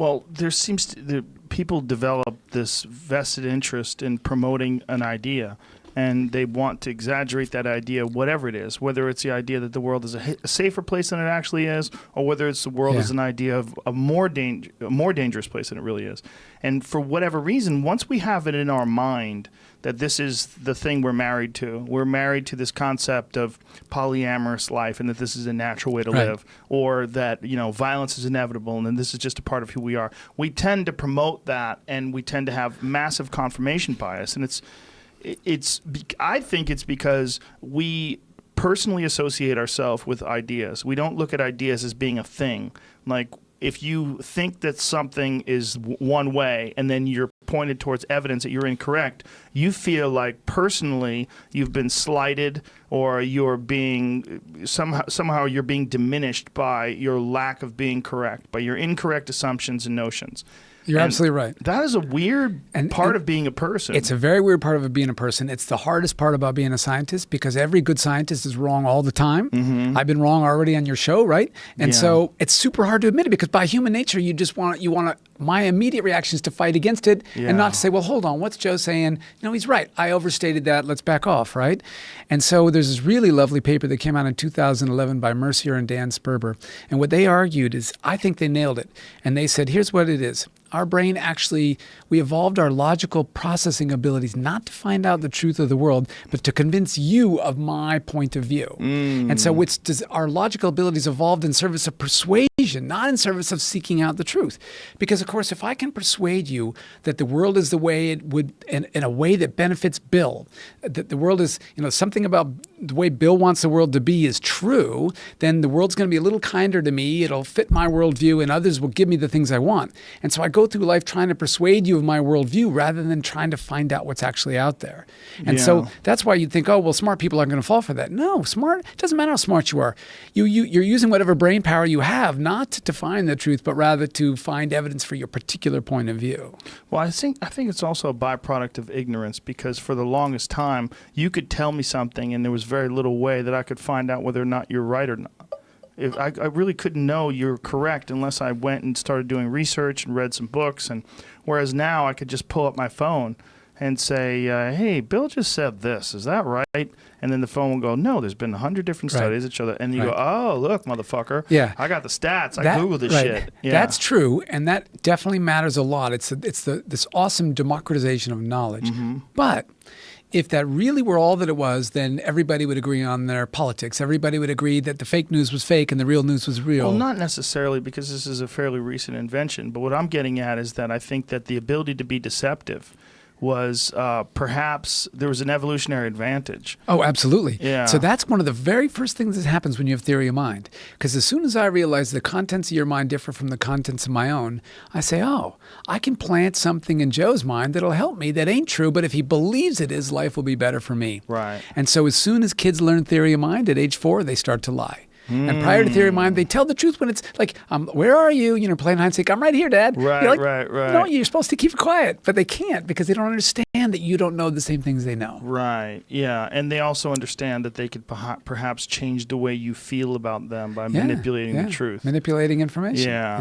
Well, people develop this vested interest in promoting an idea, and they want to exaggerate that idea, whatever it is, whether it's the idea that the world is a safer place than it actually is, or whether it's the world is an idea of a more dangerous place than it really is. And for whatever reason, once we have it in our mind that this is the thing we're married to this concept of polyamorous life, and that this is a natural way to live, or that violence is inevitable, and then this is just a part of who we are. We tend to promote that, and we tend to have massive confirmation bias, and I think it's because we personally associate ourselves with ideas. We don't look at ideas as being a thing. Like, if you think that something is one way and then you're pointed towards evidence that you're incorrect, you feel like personally you've been slighted, or you're being somehow you're being diminished by your lack of being correct, by your incorrect assumptions and notions. You're absolutely right. That is a weird part of being a person. It's a very weird part of being a person. It's the hardest part about being a scientist, because every good scientist is wrong all the time. Mm-hmm. I've been wrong already on your show, right? And so it's super hard to admit it, because by human nature, you want to. My immediate reaction is to fight against it and not to say, well, hold on, what's Joe saying? He's right. I overstated that. Let's back off, right? And so there's this really lovely paper that came out in 2011 by Mercier and Dan Sperber. And what they argued is, I think they nailed it. And they said, here's what it is. Our brain we evolved our logical processing abilities not to find out the truth of the world, but to convince you of my point of view. And so our logical abilities evolved in service of persuasion, not in service of seeking out the truth. Because, of course, if I can persuade you that the world is the way it would, in a way that benefits Bill, that the world is, something about the way Bill wants the world to be is true, then the world's going to be a little kinder to me. It'll fit my worldview, and others will give me the things I want. And so I go through life trying to persuade you of my worldview rather than trying to find out what's actually out there. And so that's why you'd think, oh, well, smart people aren't going to fall for that. No, it doesn't matter how smart you are. You're using whatever brain power you have, not to find the truth, but rather to find evidence for your particular point of view. Well, I think it's also a byproduct of ignorance, because for the longest time, you could tell me something and there was very little way that I could find out whether or not you're right or not. I really couldn't know you're correct unless I went and started doing research and read some books. And whereas now I could just pull up my phone and say, hey, Bill just said this. Is that right? And then the phone will go, no, there's been 100 different studies that show that. And you go, oh, look, motherfucker. Yeah. I got the stats. I Googled this shit. Yeah. That's true. And that definitely matters a lot. It's this awesome democratization of knowledge. Mm-hmm. But if that really were all that it was, then everybody would agree on their politics. Everybody would agree that the fake news was fake and the real news was real. Well, not necessarily, because this is a fairly recent invention. But what I'm getting at is that I think that the ability to be deceptive was perhaps there was an evolutionary advantage. Oh, absolutely. Yeah. So that's one of the very first things that happens when you have theory of mind. Because as soon as I realize the contents of your mind differ from the contents of my own, I say, oh, I can plant something in Joe's mind that'll help me that ain't true, but if he believes it is, life will be better for me. Right. And so as soon as kids learn theory of mind at age 4, they start to lie. And prior to theory of mind, they tell the truth when it's like, where are you? Playing hide and seek. I'm right here, Dad. Right, right. No, you're supposed to keep it quiet. But they can't, because they don't understand that you don't know the same things they know. Right, yeah. And they also understand that they could perhaps change the way you feel about them by manipulating the truth. Manipulating information. Yeah.